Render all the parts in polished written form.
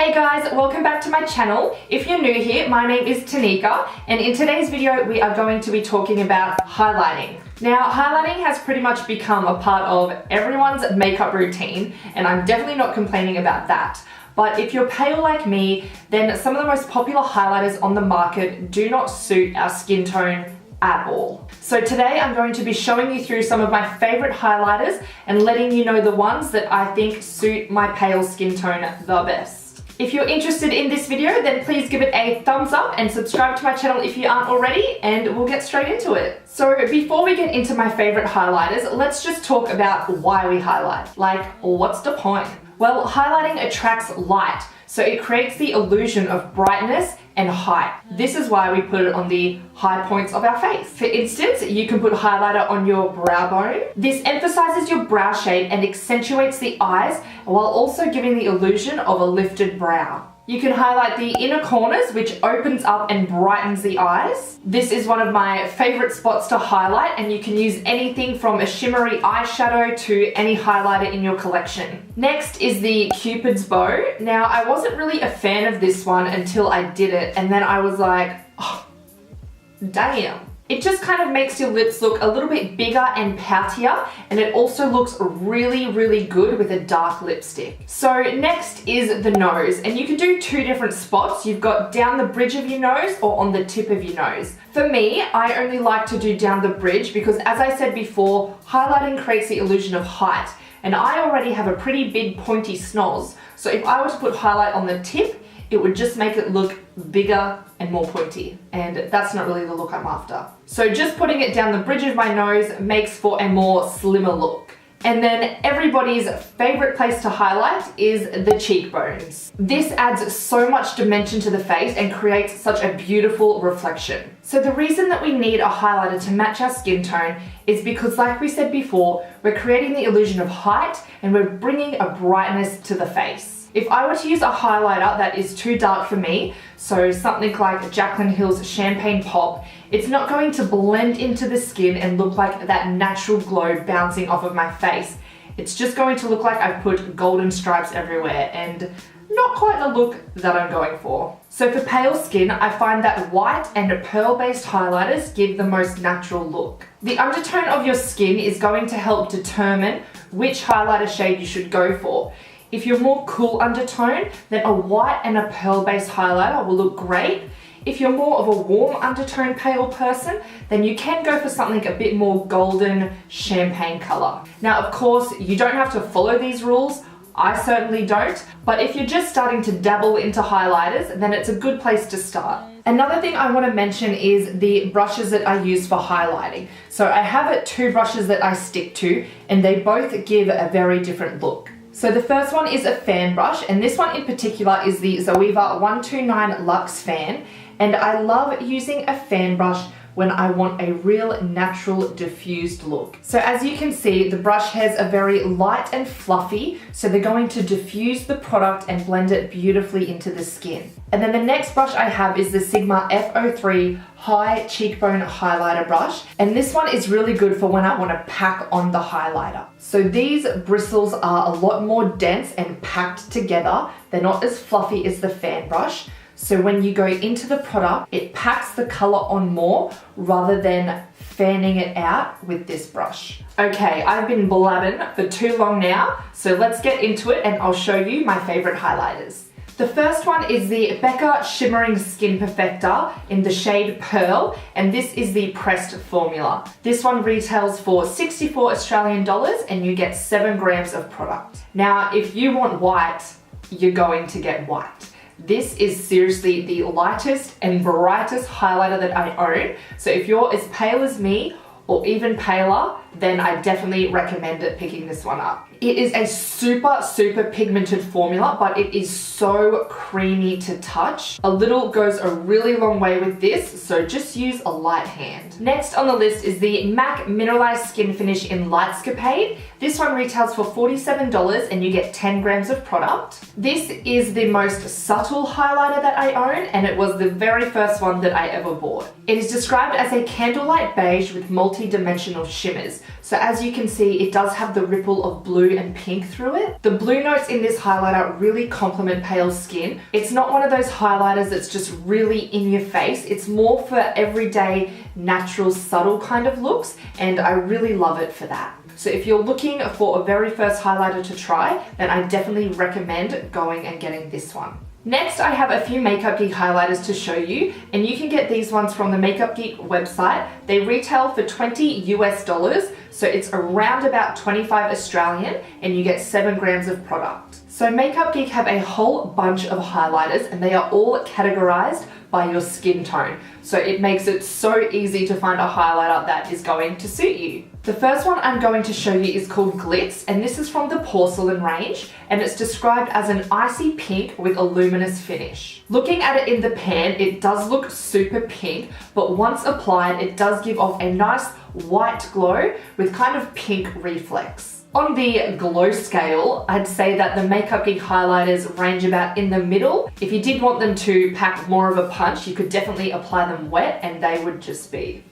Hey guys, welcome back to my channel. If you're new here, my name is Tanika, and in today's video we are going to be talking about highlighting. Now, highlighting has pretty much become a part of everyone's makeup routine, and I'm definitely not complaining about that. But if you're pale like me, then some of the most popular highlighters on the market do not suit our skin tone at all. So today I'm going to be showing you through some of my favorite highlighters and letting you know the ones that I think suit my pale skin tone the best. If you're interested in this video, then please give it a thumbs up and subscribe to my channel if you aren't already, and we'll get straight into it. So before we get into my favorite highlighters, let's just talk about why we highlight. Like, what's the point? Well, highlighting attracts light, so it creates the illusion of brightness and height. This is why we put it on the high points of our face. For instance, you can put highlighter on your brow bone. This emphasizes your brow shape and accentuates the eyes while also giving the illusion of a lifted brow. You can highlight the inner corners, which opens up and brightens the eyes. This is one of my favorite spots to highlight, and you can use anything from a shimmery eyeshadow to any highlighter in your collection. Next is the Cupid's bow. Now, I wasn't really a fan of this one until I did it, and then I was like, oh, damn. It just kind of makes your lips look a little bit bigger and poutier, and it also looks really good with a dark lipstick. So next is the nose, and you can do two different spots. You've got down the bridge of your nose or on the tip of your nose. For me, I only like to do down the bridge because, as I said before, highlighting creates the illusion of height, and I already have a pretty big pointy snoz. So if I were to put highlight on the tip, it would just make it look bigger and more pointy, and that's not really the look I'm after. So just putting it down the bridge of my nose makes for a more slimmer look. And then everybody's favorite place to highlight is the cheekbones. This adds so much dimension to the face and creates such a beautiful reflection. So the reason that we need a highlighter to match our skin tone is because, like we said before, we're creating the illusion of height and we're bringing a brightness to the face. If I were to use a highlighter that is too dark for me, so something like Jaclyn Hill's Champagne Pop, it's not going to blend into the skin and look like that natural glow bouncing off of my face. It's just going to look like I've put golden stripes everywhere, and not quite the look that I'm going for. So for pale skin, I find that white and pearl-based highlighters give the most natural look. The undertone of your skin is going to help determine which highlighter shade you should go for. If you're more cool undertone, then a white and a pearl-based highlighter will look great. If you're more of a warm undertone pale person, then you can go for something a bit more golden champagne color. Now, of course, you don't have to follow these rules. I certainly don't. But if you're just starting to dabble into highlighters, then it's a good place to start. Another thing I want to mention is the brushes that I use for highlighting. So I have two brushes that I stick to, and they both give a very different look. So the first one is a fan brush, and this one in particular is the Zoeva 129 Luxe Fan, and I love using a fan brush when I want a real natural diffused look. So as you can see, the brush hairs are very light and fluffy, so they're going to diffuse the product and blend it beautifully into the skin. And then the next brush I have is the Sigma F03 High Cheekbone Highlighter Brush, and this one is really good for when I want to pack on the highlighter. So these bristles are a lot more dense and packed together. They're not as fluffy as the fan brush. So when you go into the product, it packs the color on more rather than fanning it out with this brush. Okay, I've been blabbing for too long now, so let's get into it and I'll show you my favorite highlighters. The first one is the Becca Shimmering Skin Perfector in the shade Pearl, and this is the pressed formula. This one retails for 64 Australian dollars and you get 7 grams of product. Now, if you want white, you're going to get white. This is seriously the lightest and brightest highlighter that I own. So if you're as pale as me or even paler, then I definitely recommend picking this one up. It is a super pigmented formula, but it is so creamy to touch. A little goes a really long way with this, so just use a light hand. Next on the list is the MAC Mineralized Skin Finish in Lightscapade. This one retails for $47 and you get 10 grams of product. This is the most subtle highlighter that I own, and it was the very first one that I ever bought. It is described as a candlelight beige with multi-dimensional shimmers. So as you can see, it does have the ripple of blue blue and pink through it. The blue notes in this highlighter really complement pale skin. It's not one of those highlighters that's just really in your face. It's more for everyday, natural, subtle kind of looks, and I really love it for that. So if you're looking for a very first highlighter to try, then I definitely recommend going and getting this one. Next, I have a few Makeup Geek highlighters to show you, and you can get these ones from the Makeup Geek website. They retail for $20 US, so it's around about 25 Australian, and you get 7 grams of product. So Makeup Geek have a whole bunch of highlighters, and they are all categorized by your skin tone. So it makes it so easy to find a highlighter that is going to suit you. The first one I'm going to show you is called Glitz, and this is from the Porcelain range, and it's described as an icy pink with a luminous finish. Looking at it in the pan, it does look super pink, but once applied, it does give off a nice white glow with kind of pink reflex. On the glow scale, I'd say that the Makeup Geek highlighters range about in the middle. If you did want them to pack more of a punch, you could definitely apply them wet and they would just be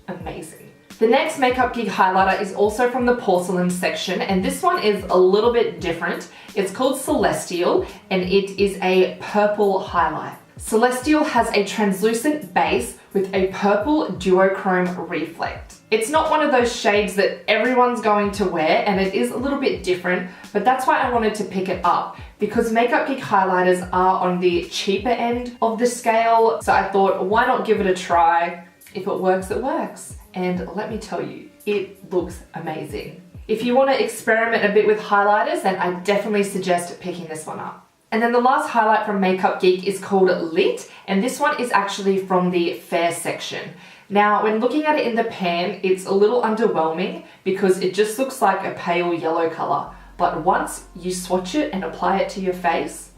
amazing. The next Makeup Geek highlighter is also from the Porcelain section, and this one is a little bit different. It's called Celestial, and it is a purple highlight. Celestial has a translucent base with a purple duochrome reflect. It's not one of those shades that everyone's going to wear, and it is a little bit different, but that's why I wanted to pick it up, because Makeup Geek highlighters are on the cheaper end of the scale, so I thought, why not give it a try? If it works, it works. And let me tell you, it looks amazing. If you want to experiment a bit with highlighters, then I definitely suggest picking this one up. And then the last highlight from Makeup Geek is called Lit, and this one is actually from the Fair section. Now, when looking at it in the pan, it's a little underwhelming because it just looks like a pale yellow color. But once you swatch it and apply it to your face,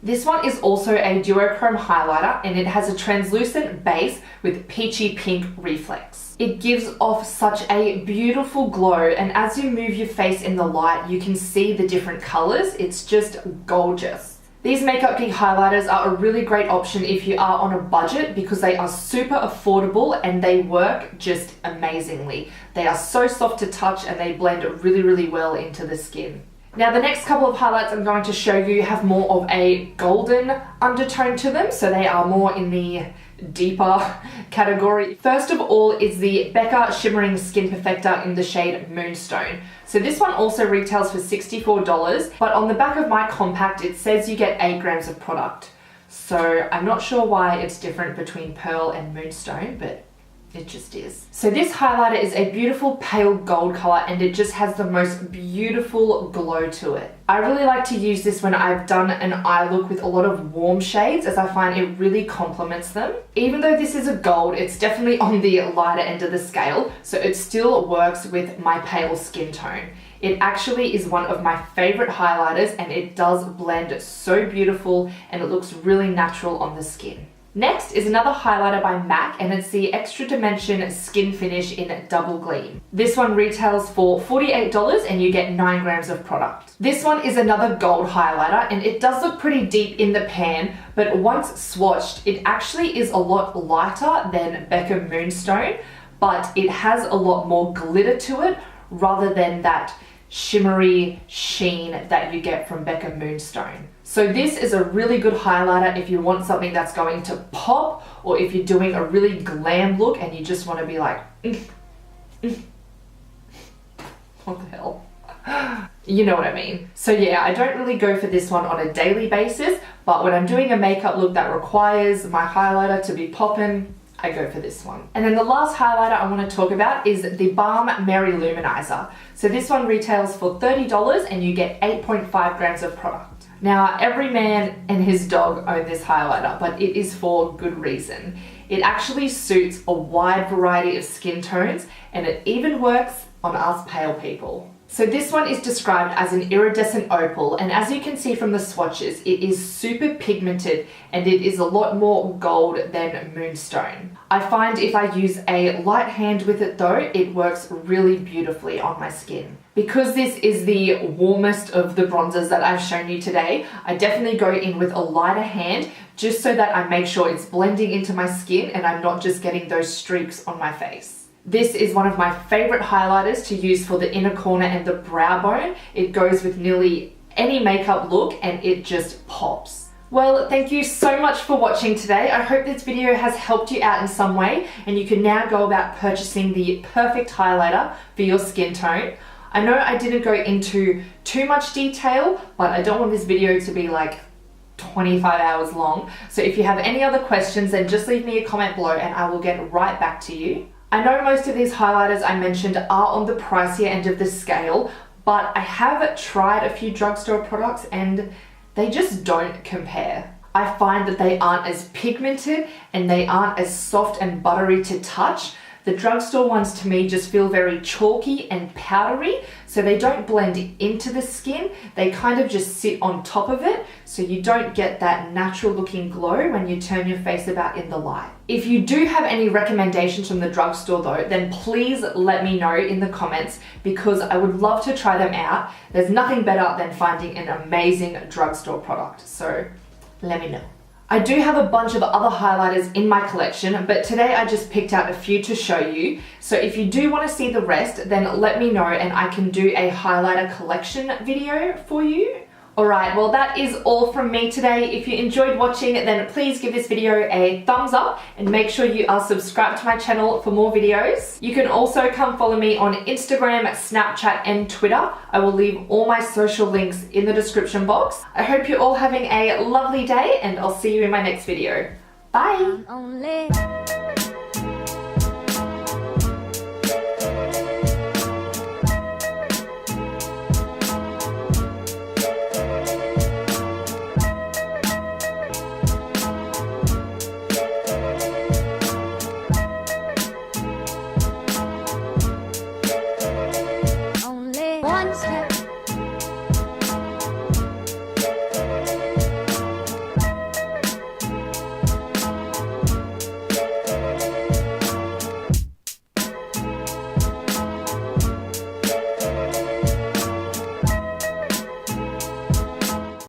this one is also a duochrome highlighter, and it has a translucent base with peachy pink reflex. It gives off such a beautiful glow, and as you move your face in the light, you can see the different colors. It's just gorgeous. These Makeup Geek highlighters are a really great option if you are on a budget because they are super affordable and they work just amazingly. They are so soft to touch and they blend really, really well into the skin. Now the next couple of highlights I'm going to show you have more of a golden undertone to them, so they are more in the deeper category. First of all is the Becca Shimmering Skin Perfector in the shade Moonstone. So this one also retails for $64, but on the back of my compact it says you get 8 grams of product. So I'm not sure why it's different between Pearl and Moonstone, but it just is. So this highlighter is a beautiful pale gold color, and it just has the most beautiful glow to it. I really like to use this when I've done an eye look with a lot of warm shades, as I find it really complements them. Even though this is a gold, it's definitely on the lighter end of the scale, so it still works with my pale skin tone. It actually is one of my favorite highlighters, and it does blend so beautiful and it looks really natural on the skin. Next is another highlighter by MAC, and it's the Extra Dimension Skin Finish in Double Gleam. This one retails for $48 and you get 9 grams of product. This one is another gold highlighter, and it does look pretty deep in the pan, but once swatched, it actually is a lot lighter than Becca Moonstone, but it has a lot more glitter to it rather than that shimmery sheen that you get from Becca Moonstone. So this is a really good highlighter if you want something that's going to pop, or if you're doing a really glam look and you just want to be like, what the hell? You know what I mean. So yeah, I don't really go for this one on a daily basis, but when I'm doing a makeup look that requires my highlighter to be poppin', I go for this one. And then the last highlighter I want to talk about is the Balm Mary Luminizer. So this one retails for $30 and you get 8.5 grams of product. Now, every man and his dog own this highlighter, but it is for good reason. It actually suits a wide variety of skin tones, and it even works on us pale people. So this one is described as an iridescent opal, and as you can see from the swatches, it is super pigmented and it is a lot more gold than Moonstone. I find if I use a light hand with it though, it works really beautifully on my skin. Because this is the warmest of the bronzers that I've shown you today, I definitely go in with a lighter hand just so that I make sure it's blending into my skin and I'm not just getting those streaks on my face. This is one of my favorite highlighters to use for the inner corner and the brow bone. It goes with nearly any makeup look and it just pops. Well, thank you so much for watching today. I hope this video has helped you out in some way and you can now go about purchasing the perfect highlighter for your skin tone. I know I didn't go into too much detail, but I don't want this video to be like 25 hours long. So if you have any other questions, then just leave me a comment below and I will get right back to you. I know most of these highlighters I mentioned are on the pricier end of the scale, but I have tried a few drugstore products and they just don't compare. I find that they aren't as pigmented and they aren't as soft and buttery to touch. The drugstore ones to me just feel very chalky and powdery, so they don't blend into the skin. They kind of just sit on top of it, so you don't get that natural looking glow when you turn your face about in the light. If you do have any recommendations from the drugstore though, then please let me know in the comments because I would love to try them out. There's nothing better than finding an amazing drugstore product, so let me know. I do have a bunch of other highlighters in my collection, but today I just picked out a few to show you. So if you do want to see the rest, then let me know and I can do a highlighter collection video for you. Alright, well that is all from me today. If you enjoyed watching, then please give this video a thumbs up and make sure you are subscribed to my channel for more videos. You can also come follow me on Instagram, Snapchat and Twitter. I will leave all my social links in the description box. I hope you're all having a lovely day and I'll see you in my next video. Bye!